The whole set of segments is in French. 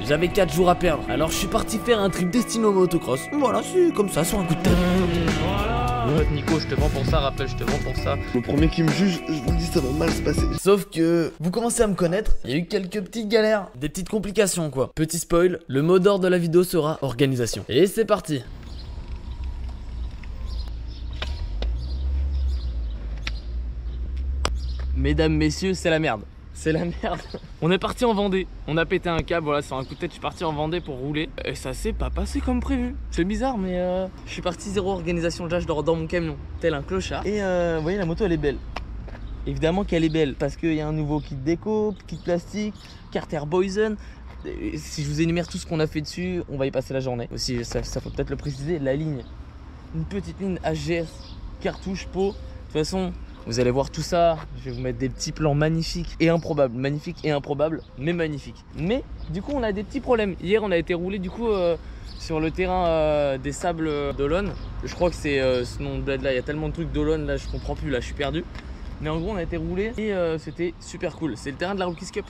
J'avais 4 jours à perdre, alors je suis parti faire un trip destiné motocross. Voilà, c'est comme ça, sur un coup de tête. Voilà. Nico, je te vends pour ça, rappelle, je te vends pour ça. Le premier qui me juge, je vous le dis, ça va mal se passer. Sauf que vous commencez à me connaître, il y a eu quelques petites galères, des petites complications quoi. Petit spoil, le mot d'ordre de la vidéo sera organisation. Et c'est parti. Mesdames, messieurs, c'est la merde. C'est la merde. On est parti en Vendée. On a pété un câble, voilà, sur un coup de tête, je suis parti en Vendée pour rouler. Et ça s'est pas passé comme prévu. C'est bizarre, mais je suis parti zéro organisation. Déjà, je dors dans mon camion, tel un clochard. Et vous voyez, la moto, elle est belle. Évidemment qu'elle est belle, parce qu'il y a un nouveau kit déco, kit plastique, Carter Boysen. Et si je vous énumère tout ce qu'on a fait dessus, on va y passer la journée. Aussi, ça faut peut-être le préciser, la ligne. Une petite ligne HGS, cartouche, pot. De toute façon, vous allez voir tout ça, je vais vous mettre des petits plans magnifiques et improbables. Magnifiques et improbables, mais magnifiques. Mais du coup, on a des petits problèmes. Hier, on a été roulé du coup sur le terrain des sables d'Olonne. Je crois que c'est ce nom de bled là. Il y a tellement de trucs d'Olonne là, je comprends plus là, je suis perdu. Mais en gros, on a été roulé et c'était super cool. C'est le terrain de la Rookies Cup.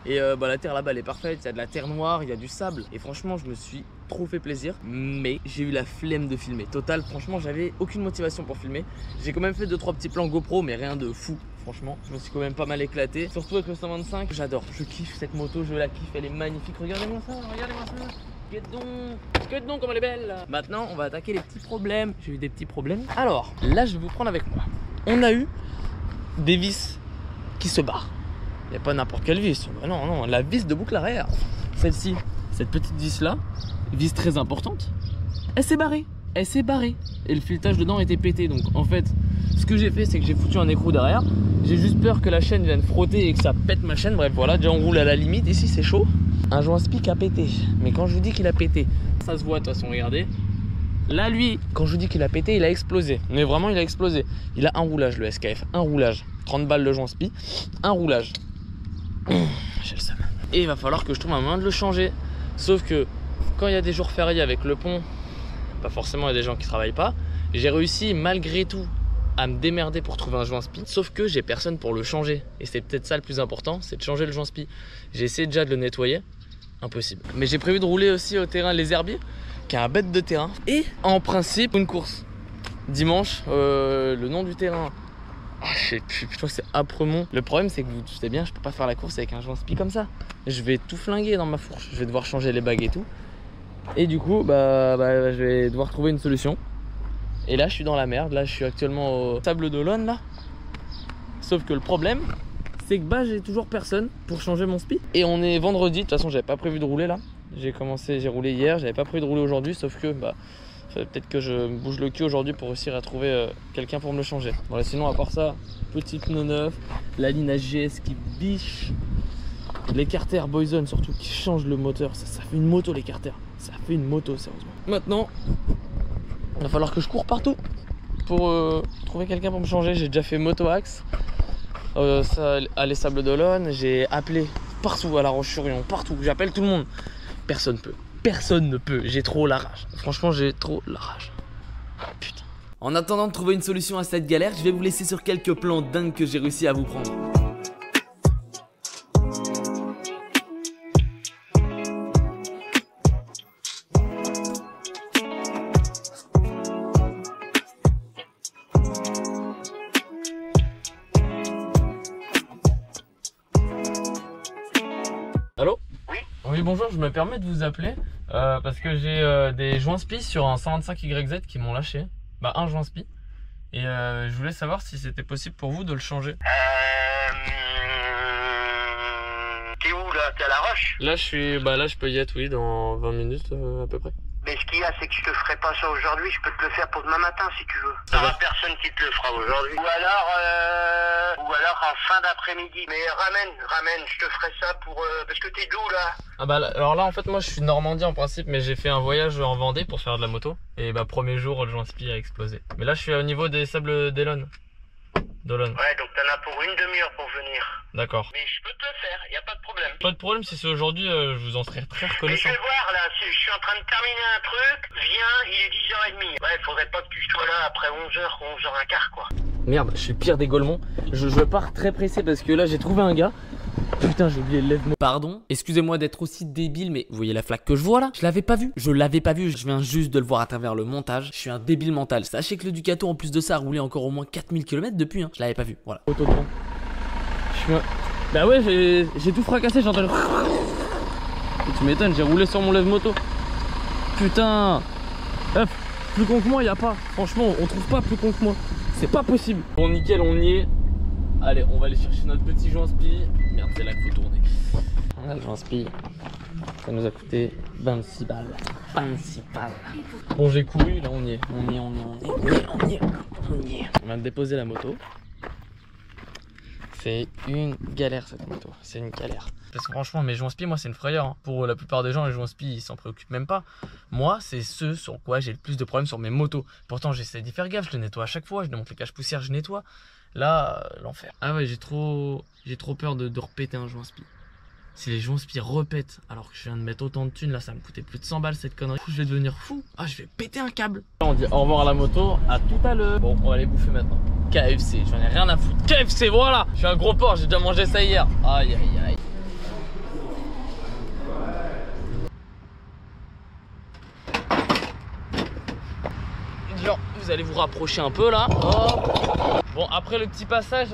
Et la terre là-bas elle est parfaite, il y a de la terre noire, il y a du sable. Et franchement je me suis trop fait plaisir. Mais j'ai eu la flemme de filmer. Total, franchement j'avais aucune motivation pour filmer. J'ai quand même fait 2-3 petits plans GoPro mais rien de fou. Franchement je me suis quand même pas mal éclaté. Surtout avec le 125, j'adore, je kiffe cette moto, je la kiffe, elle est magnifique. Regardez-moi ça, regardez-moi ça. Que donc comme elle est belle. Maintenant on va attaquer les petits problèmes. J'ai eu des petits problèmes. Alors là je vais vous prendre avec moi. On a eu des vis qui se barrent. Il n'y a pas n'importe quelle vis, non, non, la vis de boucle arrière. Celle-ci, cette petite vis là, vis très importante, elle s'est barrée. Elle s'est barrée. Et le filetage dedans était pété. Donc en fait, ce que j'ai fait, c'est que j'ai foutu un écrou derrière. J'ai juste peur que la chaîne vienne frotter et que ça pète ma chaîne. Bref, voilà, déjà on roule à la limite. Ici c'est chaud. Un joint spic a pété. Mais quand je vous dis qu'il a pété, ça se voit de toute façon, regardez. Là lui, quand je vous dis qu'il a pété, il a explosé. Mais vraiment il a explosé. Il a un roulage le SKF, un roulage. 30 balles le joint spi, un roulage. J'ai le seum. Et il va falloir que je trouve un moyen de le changer. Sauf que quand il y a des jours fériés avec le pont, pas forcément il y a des gens qui travaillent pas. J'ai réussi malgré tout à me démerder pour trouver un joint spi. Sauf que j'ai personne pour le changer. Et c'est peut-être ça le plus important, c'est de changer le joint spi. J'ai essayé déjà de le nettoyer, impossible. Mais j'ai prévu de rouler aussi au terrain Les Herbiers, qui est un bête de terrain. Et en principe une course. Dimanche, le nom du terrain. Ah, je crois que c'est Apremont. Le problème c'est que vous savez bien, je peux pas faire la course avec un joint spi comme ça. Je vais tout flinguer dans ma fourche. Je vais devoir changer les bagues et tout. Et du coup, je vais devoir trouver une solution. Et là, je suis dans la merde. Là, je suis actuellement au sable d'Olonne là. Sauf que le problème, c'est que j'ai toujours personne pour changer mon spi. Et on est vendredi. De toute façon, j'avais pas prévu de rouler là. J'ai roulé hier. J'avais pas prévu de rouler aujourd'hui. Sauf que peut-être que je me bouge le cul aujourd'hui pour réussir à trouver quelqu'un pour me le changer. Voilà, sinon à part ça, petit pneu neuf, la ligne HGS qui biche, les Carter Boysen surtout qui changent le moteur. Ça fait une moto les Carter. Ça fait une moto sérieusement. Maintenant, il va falloir que je cours partout pour trouver quelqu'un pour me changer. J'ai déjà fait Motoax, à les Sables d'Olonne. J'ai appelé partout à La Roche-sur-Yon, partout. J'appelle tout le monde. Personne peut. Personne ne peut, j'ai trop la rage. Franchement, j'ai trop la rage. Putain. En attendant de trouver une solution à cette galère, je vais vous laisser sur quelques plans dingues que j'ai réussi à vous prendre. Allô? Oui, bonjour, je me permets de vous appeler parce que j'ai des joints spi sur un 125YZ qui m'ont lâché. Un joint spi. Et je voulais savoir si c'était possible pour vous de le changer. T'es où là? T'es à La Roche? Là, je peux y être, oui, dans 20 minutes à peu près. Mais ce qu'il y a, c'est que je te ferai pas ça aujourd'hui, je peux te le faire pour demain matin si tu veux. T'auras personne qui te le fera aujourd'hui. Ou alors en fin d'après-midi. Mais ramène, je te ferai ça pour... parce que t'es d'où là? Alors là, en fait, moi, je suis de Normandie en principe, mais j'ai fait un voyage en Vendée pour faire de la moto. Et premier jour, le joint spi a explosé. Mais là, je suis au niveau des sables d'Olonne. Ouais, donc t'en as pour une demi-heure pour venir. D'accord. Mais je peux te le faire, y a pas de problème. Pas de problème, si c'est aujourd'hui, je vous en serai très reconnaissant. Mais je vais voir là, je suis en train de terminer un truc, viens, il est 10h30. Ouais, faudrait pas que tu sois là après 11h, 11h15 quoi. Merde, je suis pire des Golemons. Je pars très pressé parce que là j'ai trouvé un gars. Putain, j'ai oublié le lève-moto. Pardon, excusez-moi d'être aussi débile, mais vous voyez la flaque que je vois là? Je l'avais pas vu. Je viens juste de le voir à travers le montage. Je suis un débile mental. Sachez que le Ducato, en plus de ça, a roulé encore au moins 4000 km depuis, hein. Je l'avais pas vu, voilà. Auto devant. Bah ouais, j'ai tout fracassé, j'ai entendu. Tu m'étonnes, j'ai roulé sur mon lève-moto. Putain. Hop, plus con que moi, y a pas. Franchement, on trouve pas plus con que moi. C'est pas possible. Bon, nickel, on y est. Allez, on va aller chercher notre petit joint spi. Merde, c'est là qu'il faut tourner. On a le joint spi. Ça nous a coûté 26 balles. 26 balles. Bon, j'ai couru, là on y est. On vient de déposer la moto. C'est une galère cette moto. C'est une galère. Parce que franchement, mes joints spi, moi c'est une frayeur, hein. Pour la plupart des gens, les joints spi, ils s'en préoccupent même pas. Moi, c'est ce sur quoi j'ai le plus de problèmes sur mes motos. Pourtant, j'essaie d'y faire gaffe, je les nettoie à chaque fois. Je démonte les caches poussières, je nettoie. Là, l'enfer. Ah ouais, j'ai trop peur de repéter un joint spi. Si les joints spi repètent alors que je viens de mettre autant de thunes, là ça me coûtait plus de 100 balles cette connerie. Je vais devenir fou. Ah, je vais péter un câble. On dit au revoir à la moto, à tout à l'heure. Bon, on va aller bouffer maintenant. KFC, j'en ai rien à foutre. KFC, voilà. Je suis un gros porc, j'ai déjà mangé ça hier. Aïe aïe aïe. Genre, vous allez vous rapprocher un peu là. Hop. Bon, après le petit passage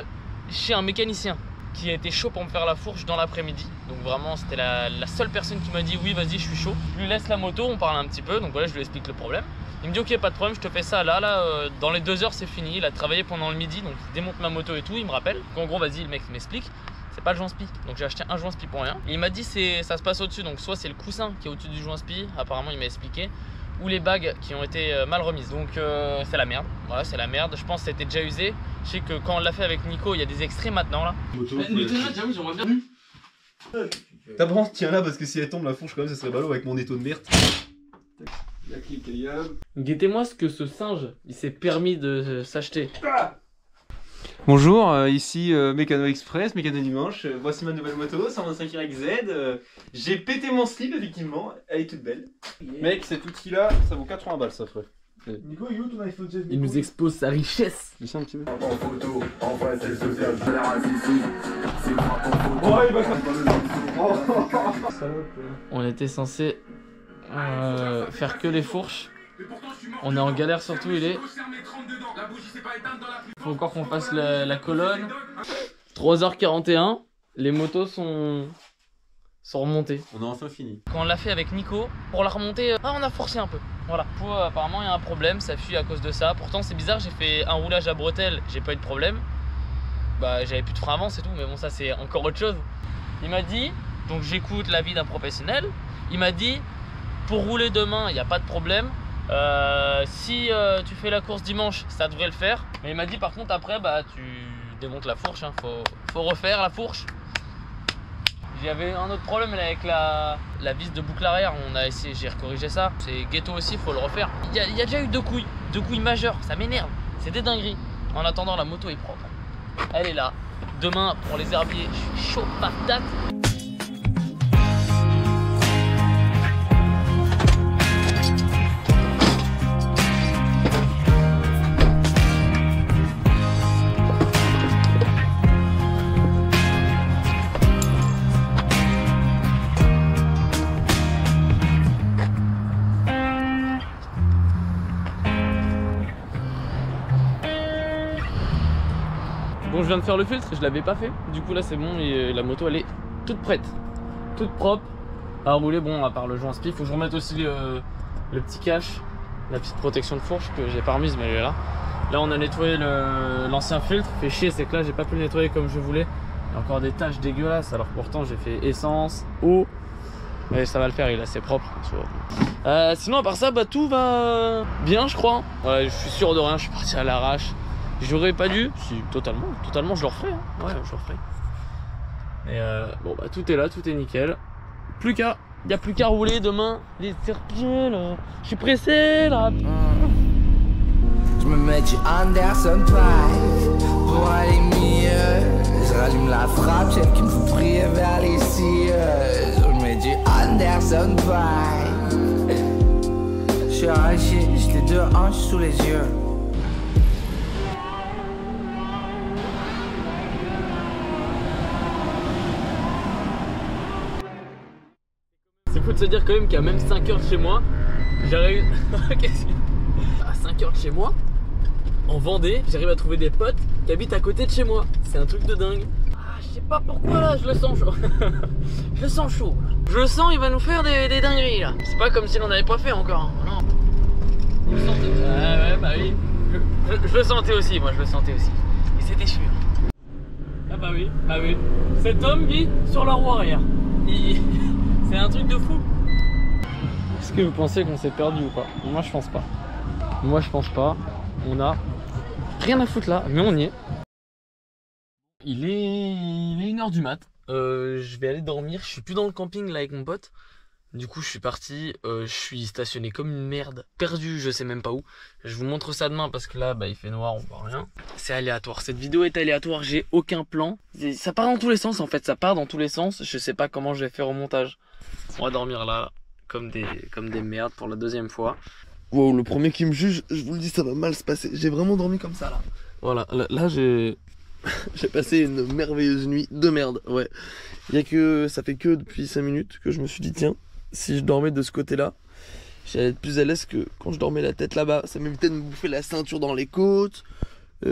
chez un mécanicien qui a été chaud pour me faire la fourche dans l'après-midi. Donc vraiment, c'était la seule personne qui m'a dit oui, vas-y, je suis chaud. Je lui laisse la moto, on parle un petit peu. Donc voilà, je lui explique le problème. Il me dit ok, pas de problème, je te fais ça là, dans les 2 heures c'est fini. Il a travaillé pendant le midi, donc il démonte ma moto et tout, il me rappelle. Donc en gros, vas-y, le mec m'explique. C'est pas le joint spi, donc j'ai acheté un joint spi pour rien. Et il m'a dit ça se passe au-dessus, donc soit c'est le coussin qui est au-dessus du joint spi, apparemment il m'a expliqué, ou les bagues qui ont été mal remises. Donc c'est la merde, voilà, c'est la merde. Je pense que c'était déjà usé. Je sais que quand on l'a fait avec Nico, il y a des extraits maintenant là. J'avoue, j'aimerais bien. Ta branche tient là parce que si elle tombe la fourche quand même, ça serait ballot avec mon étau de merde. Guettez-moi ce que ce singe il s'est permis de s'acheter. Bonjour, ici Mécano Express, Mécano Dimanche. Voici ma nouvelle moto, 125YZ. J'ai pété mon slip, effectivement. Elle est toute belle. Yeah. Mec, cet outil là, ça vaut 80 balles, ça ferait. Nico, il est où ton iPhone 16? Il nous expose sa richesse. Laissez un petit peu. En photo, en vrai, c'est le social. C'est pas en photo. Ouais, il va faire. On était censé faire que les fourches. On est en galère surtout, il est. Faut encore qu'on fasse la colonne. 3h41. Les motos sont remontées. On a enfin fini. Quand on l'a fait avec Nico, pour la remonter, on a forcé un peu. Voilà. Apparemment il y a un problème, ça fuit à cause de ça. Pourtant c'est bizarre, j'ai fait un roulage à bretelles, j'ai pas eu de problème. Bah j'avais plus de frein avant, c'est tout, mais bon ça c'est encore autre chose. Il m'a dit, donc j'écoute l'avis d'un professionnel. Il m'a dit, pour rouler demain, il n'y a pas de problème. Si tu fais la course dimanche, ça devrait le faire. Mais il m'a dit par contre après, bah tu démontes la fourche, hein. Faut refaire la fourche. J'avais un autre problème avec la vis de boucle arrière. On a essayé, j'ai recorrigé ça. C'est ghetto aussi, faut le refaire. Il y a déjà eu deux couilles majeures. Ça m'énerve. C'est des dingueries. En attendant, la moto est propre. Elle est là. Demain pour les herbiers, je suis chaud patate. Bon, je viens de faire le filtre, je l'avais pas fait. Du coup là c'est bon et la moto elle est toute prête, toute propre à rouler. Bon, à part le joint spi, faut que je remette aussi le petit cache, la petite protection de fourche que j'ai pas remise, mais elle est là. Là on a nettoyé l'ancien filtre. Fait chier, c'est que là j'ai pas pu le nettoyer comme je voulais. Il y a encore des taches dégueulasses, alors pourtant j'ai fait essence, eau. Mais ça va le faire, il est assez propre. Sinon à part ça, bah tout va bien je crois. Ouais, je suis sûr de rien, je suis parti à l'arrache. J'aurais pas dû, si totalement je le referai, hein. Ouais, je le referai. Et bon bah tout est là, tout est nickel. Plus qu'à, y a plus qu'à rouler demain. Les serpiers là, je suis pressé là. Je me mets du Anderson Paak pour aller mieux. Je rallume la frappe, celle qui me fout prier vers les cieux. Je me mets du Anderson Paak. Je suis arraché, j'ai les deux hanches sous les yeux. qu'il faut se dire quand même qu'à même 5 heures de chez moi, j'arrive. À 5 heures de chez moi, en Vendée, j'arrive à trouver des potes qui habitent à côté de chez moi. C'est un truc de dingue. Ah, je sais pas pourquoi là, je le sens chaud. Je le sens chaud. Je le sens, il va nous faire des dingueries là. C'est pas comme s'il en avait pas fait encore. Non. Vous le sentez? Ouais, bah oui. Je le sentais aussi, moi je le sentais aussi. Et c'était sûr. Ah bah oui, ah oui. Cet homme vit sur la roue arrière. C'est un truc de fou. Est-ce que vous pensez qu'on s'est perdu ou pas? Moi je pense pas. Moi je pense pas. On a rien à foutre là, mais on y est. Il est 1h du mat. Je vais aller dormir. Je suis plus dans le camping là avec mon pote. Du coup je suis parti, je suis stationné comme une merde, perdu, je sais même pas où. Je vous montre ça demain parce que là bah, il fait noir, on voit rien. C'est aléatoire, cette vidéo est aléatoire, j'ai aucun plan. Ça part dans tous les sens en fait, ça part dans tous les sens. Je sais pas comment je vais faire au montage. On va dormir là, comme des merdes pour la deuxième fois. Wow, le premier qui me juge, je vous le dis, ça va mal se passer. J'ai vraiment dormi comme ça là. Voilà, là j'ai j'ai passé une merveilleuse nuit de merde, ouais. Ça fait que depuis 5 minutes que je me suis dit tiens, si je dormais de ce côté-là, j'allais être plus à l'aise que quand je dormais la tête là-bas. Ça m'évitait de me bouffer la ceinture dans les côtes. En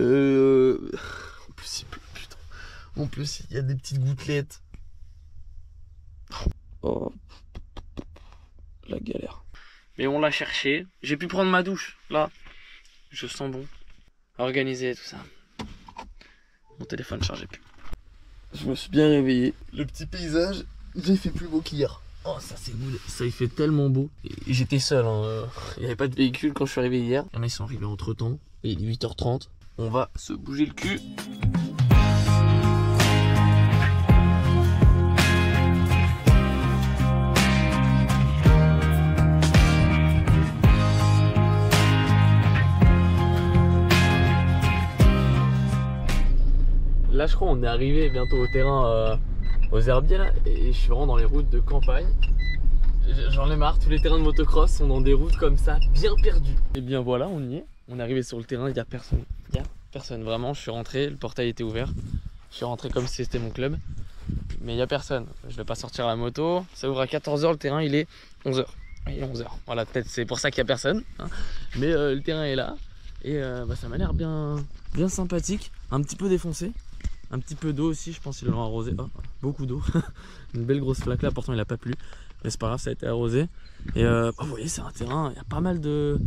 plus il pleut, putain. En plus il y a des petites gouttelettes. Oh, la galère. Mais on l'a cherché. J'ai pu prendre ma douche. Là, je sens bon. Organiser tout ça. Mon téléphone chargeait plus. Je me suis bien réveillé. Le petit paysage, j'ai fait plus beau qu'hier. Oh, ça c'est cool. Ça il fait tellement beau. Et j'étais seul. Hein. Il n'y avait pas de véhicule quand je suis arrivé hier. Il y en a, ils sont arrivés entre temps. Et il est 8h30. On va se bouger le cul. Là je crois on est arrivé bientôt au terrain aux herbiers là, et je suis vraiment dans les routes de campagne. J'en ai marre, tous les terrains de motocross sont dans des routes comme ça, bien perdues. Et bien voilà, on y est, on est arrivé sur le terrain, il n'y a personne. Il n'y a personne, vraiment, je suis rentré, le portail était ouvert. Je suis rentré comme si c'était mon club, mais il n'y a personne. Je vais pas sortir la moto, ça ouvre à 14h, le terrain il est 11h. Il est 11h, voilà, peut-être c'est pour ça qu'il n'y a personne, hein. Mais le terrain est là, et bah, ça m'a l'air bien sympathique, un petit peu défoncé. Un petit peu d'eau aussi, je pense qu'ils l'ont arrosé. Oh, beaucoup d'eau. Une belle grosse flaque là, pourtant il a pas plu. Mais c'est pas grave, ça a été arrosé. Et vous voyez, c'est un terrain, il y a pas mal de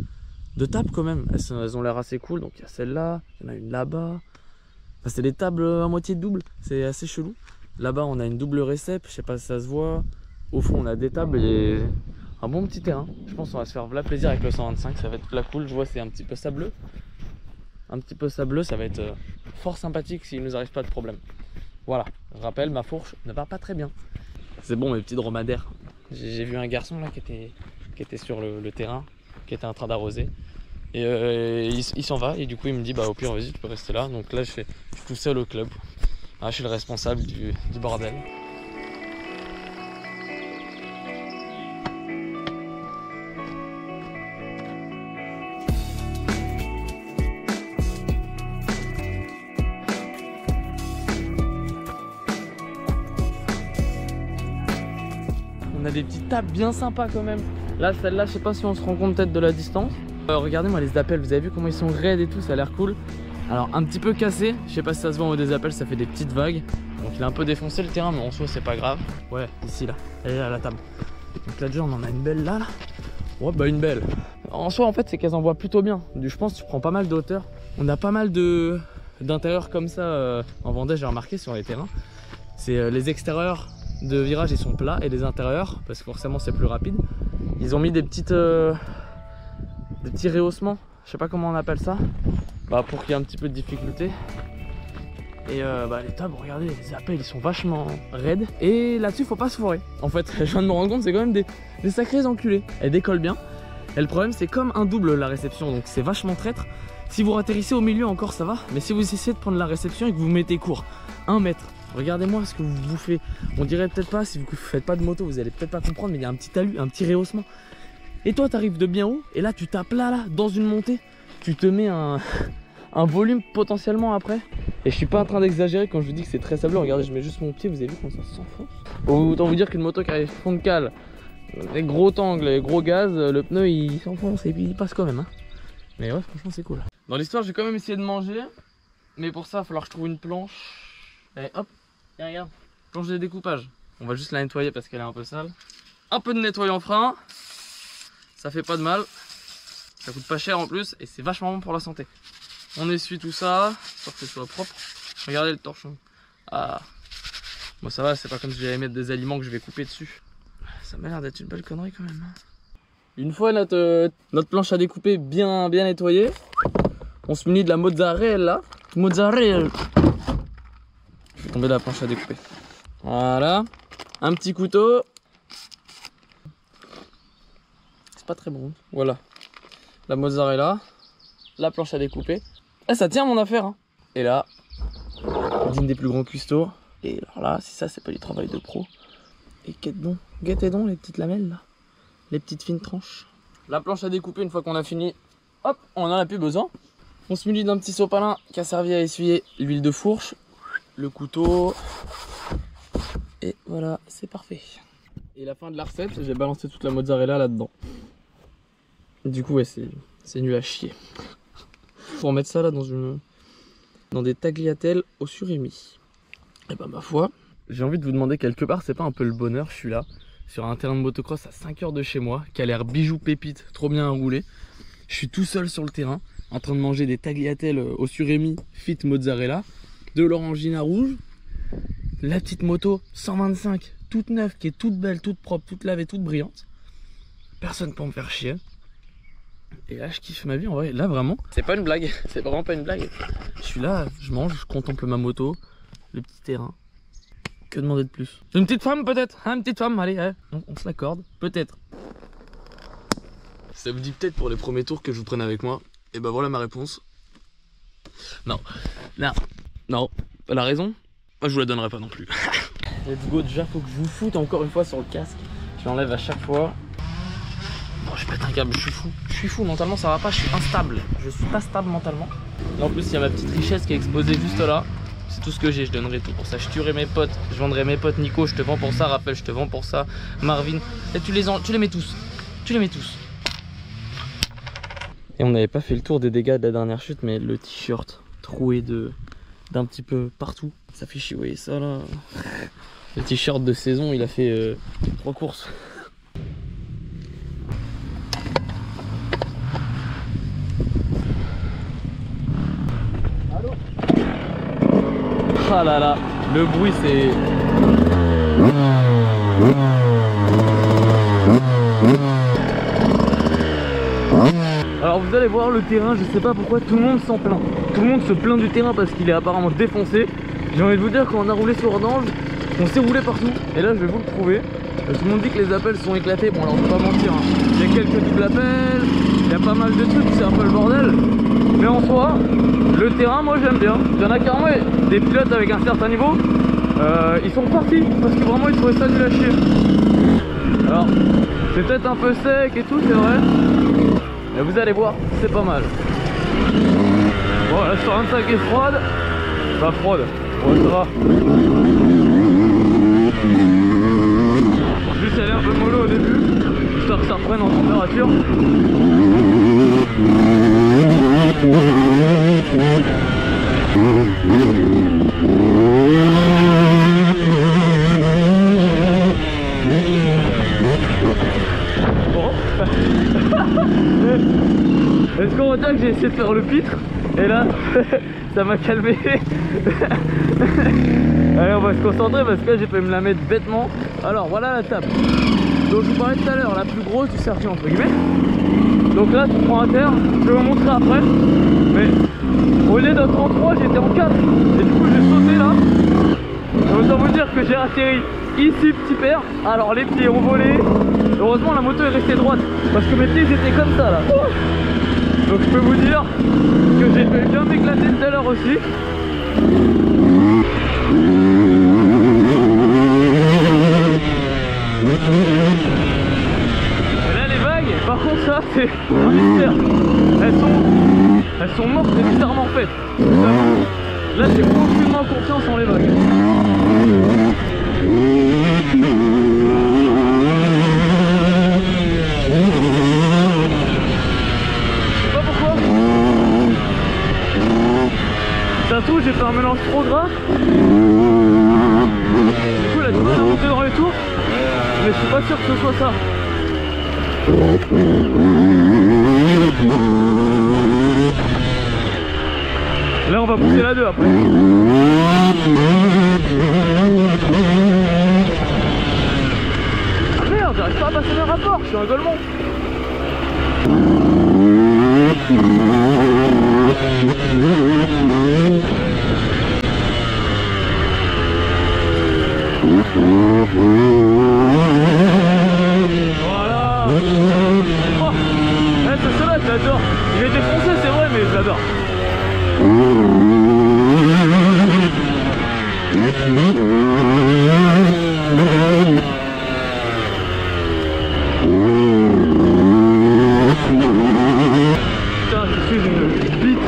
tables quand même. Elles ont l'air assez cool. Donc il y a celle-là, il y en a une là-bas. Enfin, c'est des tables à moitié double, c'est assez chelou. Là-bas, on a une double récep, je sais pas si ça se voit. Au fond, on a des tables et un bon petit terrain. Je pense qu'on va se faire la plaisir avec le 125, ça va être la cool. Je vois, c'est un petit peu sableux. Un petit peu sableux, ça va être fort sympathique s'il nous arrive pas de problème. Voilà, je rappelle, ma fourche ne va pas très bien. C'est bon mes petits dromadaires. J'ai vu un garçon là qui était sur le terrain, qui était en train d'arroser. Et il s'en va et du coup il me dit bah au pire vas-y tu peux rester là. Donc là je suis tout seul au club. Ah, je suis le responsable du bordel. On a des petites tables bien sympas quand même. Là, celle-là, je sais pas si on se rend compte peut-être de la distance. Regardez-moi les appels, vous avez vu comment ils sont raides et tout, ça a l'air cool. Alors un petit peu cassé, je sais pas si ça se voit au des appels, ça fait des petites vagues. Donc il a un peu défoncé le terrain, mais en soi c'est pas grave. Ouais, ici là, elle est là la table. Donc là déjà on en a une belle là. Ouais bah une belle. En soi en fait c'est qu'elles envoient plutôt bien. Je pense que tu prends pas mal de hauteur. On a pas mal d'intérieurs comme ça en Vendée, j'ai remarqué sur les terrains. C'est les extérieurs de virage ils sont plats et les intérieurs, parce que forcément c'est plus rapide, ils ont mis des petits rehaussements, je sais pas comment on appelle ça, bah, pour qu'il y ait un petit peu de difficulté. Et bah, les tables, regardez, les appels ils sont vachement raides. Et là-dessus faut pas se foirer. En fait je viens de me rendre compte, c'est quand même des sacrés enculés. Elle décolle bien. Et le problème c'est comme un double la réception, donc c'est vachement traître. Si vous atterrissez au milieu encore ça va, mais si vous essayez de prendre la réception et que vous mettez court 1 mètre, regardez-moi ce que vous bouffez. On dirait peut-être pas, si vous faites pas de moto, vous allez peut-être pas comprendre, mais il y a un petit talus, un petit rehaussement. Et toi, t'arrives de bien haut, et là, tu tapes là, dans une montée. Tu te mets un volume potentiellement après. Et je suis pas en train d'exagérer quand je vous dis que c'est très sableux. Regardez, je mets juste mon pied, vous avez vu comment ça s'enfonce. Autant vous dire qu'une moto qui arrive fond de cale Les gros tangles, les gros gaz, le pneu il s'enfonce et puis il passe quand même. Hein. Mais ouais, franchement, c'est cool. Dans l'histoire, j'ai quand même essayé de manger. Mais pour ça, il va falloir que je trouve une planche. Et hop, et regarde, planche de découpage. On va juste la nettoyer parce qu'elle est un peu sale. Un peu de nettoyant frein. Ça fait pas de mal. Ça coûte pas cher en plus et c'est vachement bon pour la santé. On essuie tout ça, pour que ce soit propre. Regardez le torchon. Ah. Bon ça va, c'est pas comme si j'allais mettre des aliments que je vais couper dessus. Ça m'a l'air d'être une belle connerie quand même. Une fois notre planche à découper bien nettoyée, on se munit de la mozzarella. Mozzarella. Je vais tomber de la planche à découper. Voilà. Un petit couteau. C'est pas très bon. Voilà. La mozzarella. La planche à découper. Ah, ça tient mon affaire. Hein. Et là, digne des plus grands cuistots. Et alors là, si ça, c'est pas du travail de pro. Et guettez donc les petites lamelles là. Les petites fines tranches. La planche à découper, une fois qu'on a fini, hop, on en a plus besoin. On se munit d'un petit sopalin qui a servi à essuyer l'huile de fourche, le couteau. Et voilà, c'est parfait. Et la fin de la recette, j'ai balancé toute la mozzarella là-dedans. Du coup, ouais, c'est nul à chier. Faut remettre ça là dans des tagliatelles au surimi. Et bah ma foi, j'ai envie de vous demander quelque part, c'est pas un peu le bonheur, je suis là, sur un terrain de motocross à 5 heures de chez moi, qui a l'air bijou pépite, trop bien à rouler. Je suis tout seul sur le terrain, en train de manger des tagliatelles au surimi fit mozzarella, de l'orangina rouge, la petite moto 125, toute neuve, qui est toute belle, toute propre, toute lavée, toute brillante. Personne pour me faire chier. Et là je kiffe ma vie en vrai, là vraiment, c'est pas une blague, c'est vraiment pas une blague. Je suis là, je mange, je contemple ma moto, le petit terrain. Que demander de plus? Une petite femme peut-être, hein, une petite femme, allez, ouais. On se l'accorde, peut-être. Ça vous dit peut-être pour les premiers tours que je vous prenne avec moi? Et bah voilà ma réponse. Non, la raison, moi je vous la donnerai pas non plus. Let's go, déjà faut que je vous foute encore une fois sur le casque. Je l'enlève à chaque fois. Bon, je pète un câble, je suis fou, mentalement ça va pas, je suis instable. Je suis pas stable mentalement. Et en plus il y a ma petite richesse qui est exposée juste là. C'est tout ce que j'ai, je donnerai tout pour ça. Je tuerai mes potes, je vendrai mes potes. Nico, je te vends pour ça. Rappel, je te vends pour ça. Marvin, et tu les mets tous. Tu les mets tous. Et on n'avait pas fait le tour des dégâts de la dernière chute, mais le t-shirt troué d'un petit peu partout. Ça fait chier, vous voyez ça là. Le t-shirt de saison, il a fait 3 courses. Ah là là, le bruit c'est... Alors vous allez voir le terrain, je sais pas pourquoi tout le monde s'en plaint. Tout le monde se plaint du terrain parce qu'il est apparemment défoncé. J'ai envie de vous dire qu'on a roulé sur Ordange, on s'est roulé partout. Et là je vais vous le prouver. Tout le monde dit que les appels sont éclatés, bon alors je vais pas mentir. Hein. Il y a quelques doubles appels, il y a pas mal de trucs, c'est un peu le bordel. Mais en soi, le terrain, moi j'aime bien. Il y en a carrément des pilotes avec un certain niveau, ils sont partis parce que vraiment ils trouvaient ça nul à chier. Alors, c'est peut-être un peu sec et tout, c'est vrai. Mais vous allez voir, c'est pas mal. Bon, la 125 est froide. Pas froide, ouais, ça va. Juste elle est un peu mollo au début, histoire que ça reprenne en température. Bon. Est-ce qu'on retient que j'ai essayé de faire le pitre? Et là, ça m'a calmé. Allez, on va se concentrer parce que là j'ai failli me la mettre bêtement. Alors voilà la table. Donc je vous parlais tout à l'heure, la plus grosse du circuit entre guillemets. Donc là tu prends à terre, je vais vous montrer après. Mais au lieu d'être en 3, j'étais en 4. Et du coup j'ai sauté là. Autant vous dire que j'ai atterri ici petit père. Alors les pieds ont volé. Heureusement la moto est restée droite. Parce que mes pieds étaient comme ça là. Donc je peux vous dire que j'ai fait bien m'éclater tout à l'heure aussi. Et là les vagues, par contre ça c'est un mystère. Elles sont mortes et bizarrement faites. Là j'ai aucunement confiance en les vagues. Et fait un mélange trop gras. Du coup elle a du mal à monter dans les tours. Mais je suis pas sûr que ce soit ça. Là on va pousser la 2 après. Ah merde, j'arrive pas à passer mes rapports, je suis un golemon. Voilà. Oh. Ouais, c'est celle-là, je l'adore. Il est défoncé, c'est vrai, mais je l'adore. Putain, je suis une bite.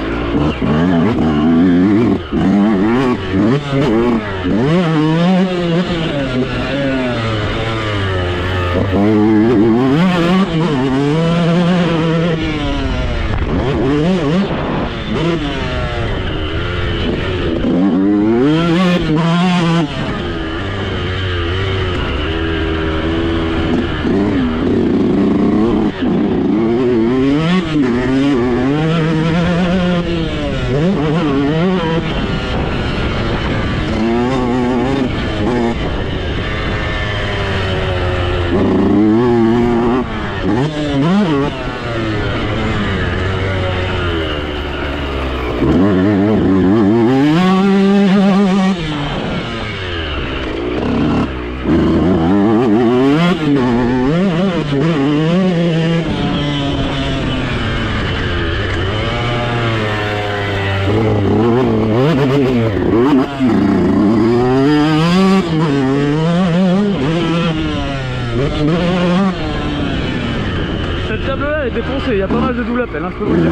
Cette table-là elle est défoncée, il y a pas mal de double appel, hein, je peux vous le dire.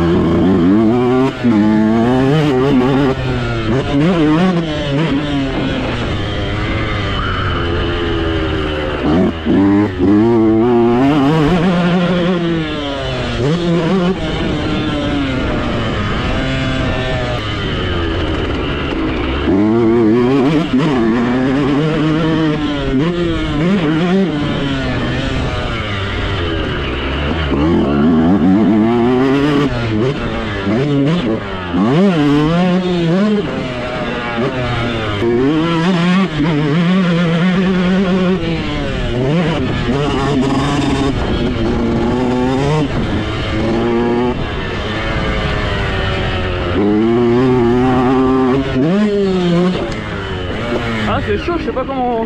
Ah c'est chaud, je sais pas comment...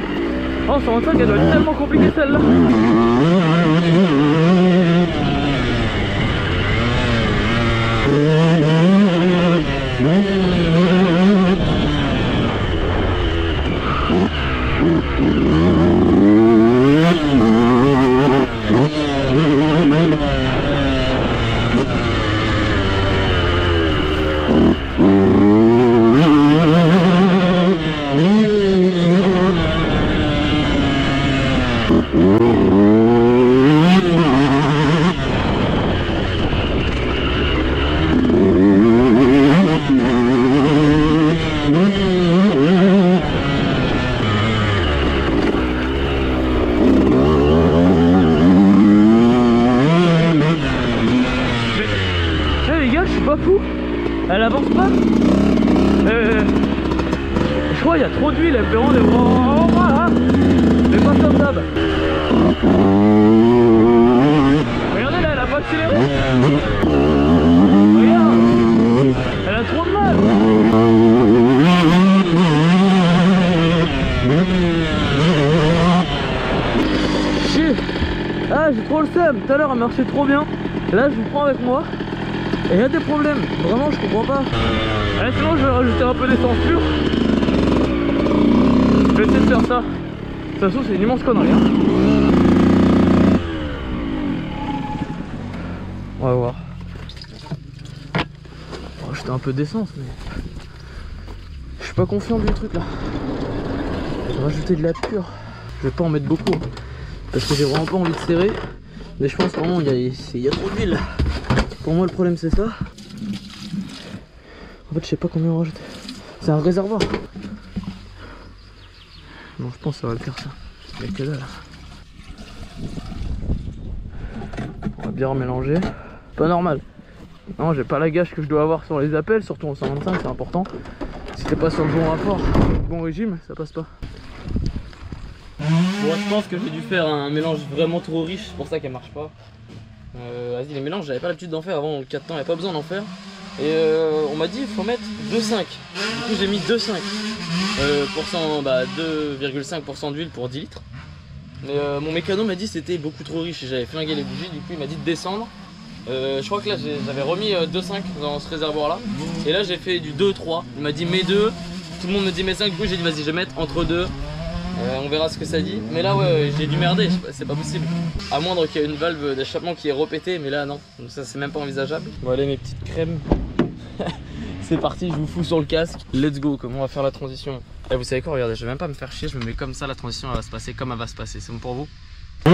Oh 125 elle doit être tellement compliquée celle-là. Elle avance pas. Je crois qu'il y a trop d'huile, elle fait vraiment des... Oh, voilà. Mais pas comme d'hab. Regardez là, elle a pas accéléré. Regarde. Elle a trop de mal. Chier. Ah, j'ai trop le seum. Tout à l'heure elle marchait trop bien. Là je le prends avec moi. Et il y a des problèmes, vraiment je comprends pas. Sinon je vais rajouter un peu d'essence pure. Je vais essayer de faire ça. De toute façon c'est une immense connerie hein. On va voir. Oh, j'étais un peu d'essence mais... Je suis pas confiant du truc là. Je vais rajouter de la pure. Je vais pas en mettre beaucoup hein, parce que j'ai vraiment pas envie de serrer. Mais je pense vraiment il y a trop d'huile là. Pour moi le problème c'est ça. En fait je sais pas combien on va rajouter. C'est un réservoir. Bon, je pense que ça va le faire ça. Il y a que dalle. On va bien remélanger. Pas normal. Non, j'ai pas la gâche que je dois avoir sur les appels, surtout en 125, c'est important. Si t'es pas sur le bon rapport, bon régime, ça passe pas. Bon, je pense que j'ai dû faire un mélange vraiment trop riche, c'est pour ça qu'elle marche pas. Vas-y, les mélanges, j'avais pas l'habitude d'en faire avant le 4 temps, il n'y a pas besoin d'en faire. Et on m'a dit il faut mettre 2,5. Du coup j'ai mis 2,5 2,5% d'huile pour 10 litres. Mais mon mécano m'a dit c'était beaucoup trop riche et j'avais flingué les bougies, du coup il m'a dit de descendre. Je crois que là j'avais remis 2,5 dans ce réservoir là. Et là j'ai fait du 2,3. Il m'a dit mets 2. Tout le monde me dit mets 5, du coup j'ai dit vas-y je vais mettre entre 2. On verra ce que ça dit. Mais là ouais j'ai dû merder, c'est pas possible. À moindre qu'il y ait une valve d'échappement qui est repétée, mais là non. Donc ça c'est même pas envisageable. Bon allez mes petites crèmes. C'est parti, je vous fous sur le casque. Let's go, comment on va faire la transition. Et vous savez quoi, regardez, je vais même pas me faire chier, je me mets comme ça, la transition elle va se passer comme elle va se passer. C'est bon pour vous? Ça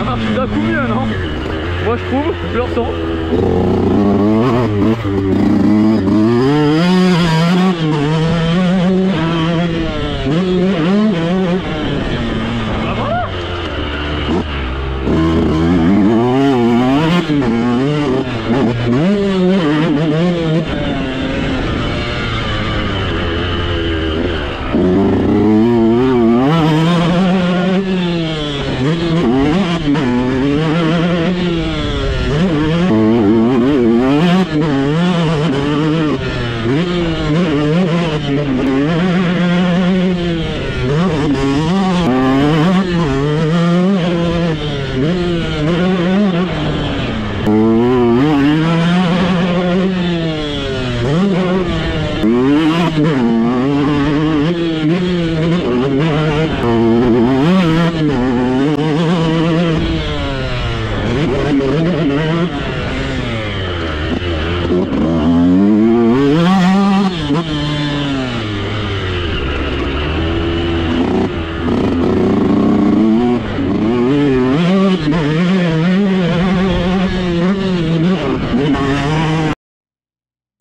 marche d'un coup mieux, non? Moi je trouve, je le ressens.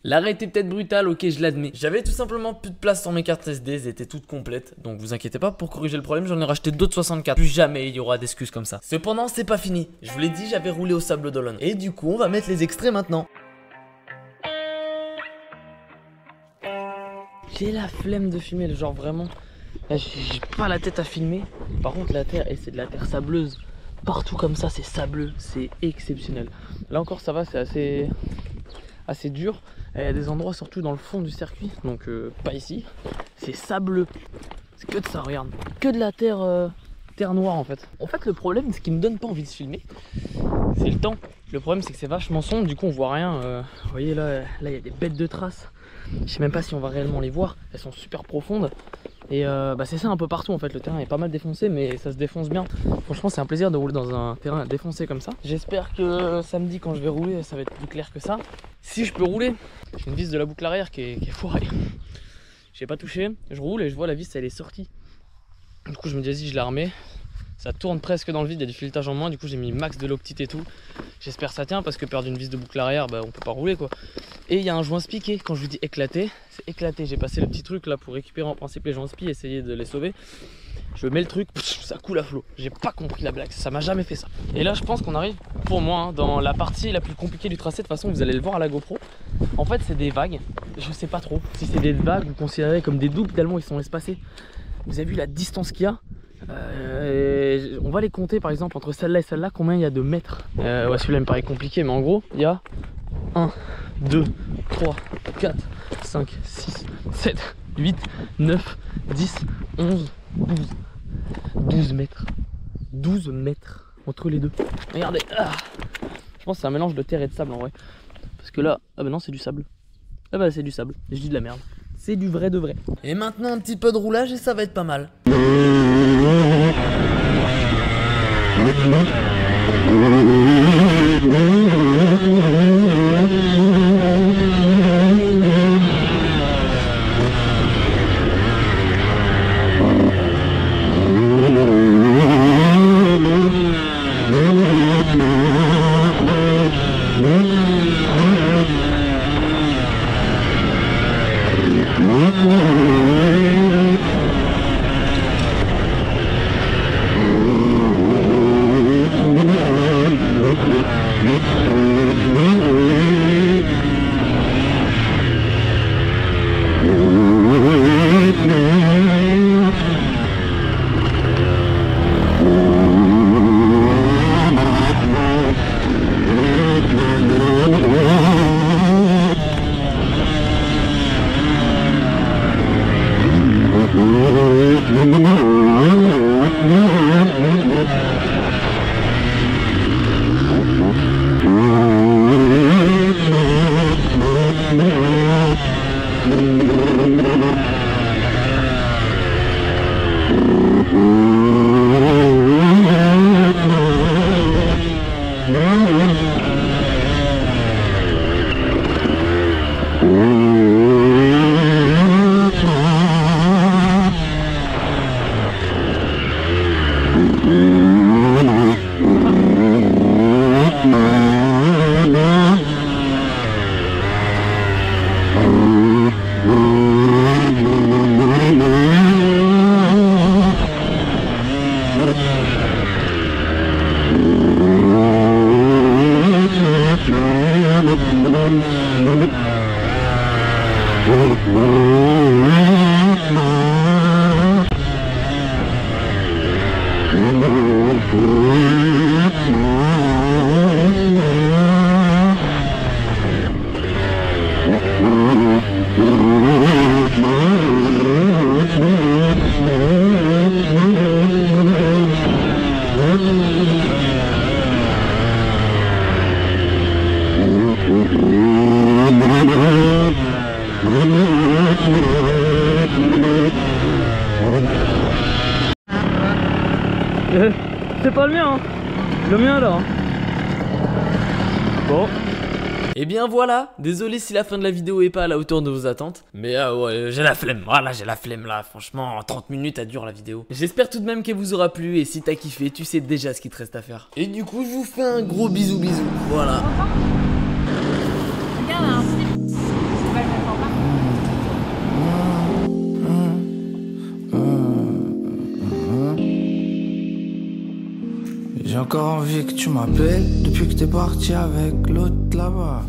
L'arrêt était peut-être brutal, ok je l'admets. J'avais tout simplement plus de place sur mes cartes SD, elles étaient toutes complètes. Donc vous inquiétez pas, pour corriger le problème, j'en ai racheté d'autres 64. Plus jamais il y aura d'excuses comme ça. Cependant, c'est pas fini. Je vous l'ai dit, j'avais roulé au Sable d'Olonne. Et du coup, on va mettre les extraits maintenant. J'ai la flemme de filmer, le genre vraiment. Là, j'ai pas la tête à filmer. Par contre, la terre, et c'est de la terre sableuse. Partout comme ça, c'est sableux, c'est exceptionnel. Là encore, ça va, c'est assez dur. Il y a des endroits surtout dans le fond du circuit, donc pas ici. C'est sableux, c'est que de ça, regarde, que de la terre, terre noire en fait. En fait le problème, ce qui me donne pas envie de filmer, c'est le temps. Le problème c'est que c'est vachement sombre, du coup on voit rien. Vous voyez là il y a des bêtes de traces. Je sais même pas si on va réellement les voir, elles sont super profondes. Et c'est ça un peu partout en fait, le terrain est pas mal défoncé mais ça se défonce bien. Franchement c'est un plaisir de rouler dans un terrain défoncé comme ça. J'espère que samedi quand je vais rouler ça va être plus clair que ça. Si je peux rouler, j'ai une vis de la boucle arrière qui est foirée. J'ai pas touché, je roule et je vois la vis elle est sortie. Du coup je me dis vas-y je la remets. Ça tourne presque dans le vide, il y a du filetage en moins, du coup j'ai mis max de l'octite et tout. J'espère que ça tient parce que perdre une vis de boucle arrière, on peut pas rouler quoi. Et il y a un joint spiqué, quand je vous dis éclaté, c'est éclaté. J'ai passé le petit truc là pour récupérer en principe les joints spi, essayer de les sauver. Je mets le truc, ça coule à flot. J'ai pas compris la blague, ça m'a jamais fait ça. Et là je pense qu'on arrive, pour moi, dans la partie la plus compliquée du tracé. De toute façon vous allez le voir à la GoPro. En fait c'est des vagues, je sais pas trop. Si c'est des vagues, vous considérez comme des doubles tellement ils sont espacés. Vous avez vu la distance qu'il y a. On va les compter par exemple entre celle-là et celle-là, combien il y a de mètres. Ouais, celui-là me paraît compliqué, mais en gros il y a 1, 2, 3, 4, 5, 6, 7, 8, 9, 10, 11, 12. 12 mètres. 12 mètres entre les deux. Regardez. Je pense que c'est un mélange de terre et de sable en vrai. Parce que là, ah bah non c'est du sable. Ah bah c'est du sable, je dis de la merde. C'est du vrai de vrai. Et maintenant un petit peu de roulage et ça va être pas mal. C'est pas le mien, hein. Le mien là. Bon. Et bien voilà, désolé si la fin de la vidéo est pas à la hauteur de vos attentes. Mais ouais, j'ai la flemme, voilà, j'ai la flemme là. Franchement, 30 minutes elle dure la vidéo. J'espère tout de même qu'elle vous aura plu. Et si t'as kiffé, tu sais déjà ce qu'il te reste à faire. Et du coup, je vous fais un gros bisou. Voilà. Regarde, un slip. C'est pas le même format. J'ai encore envie que tu m'appelles depuis que t'es parti avec l'autre là-bas.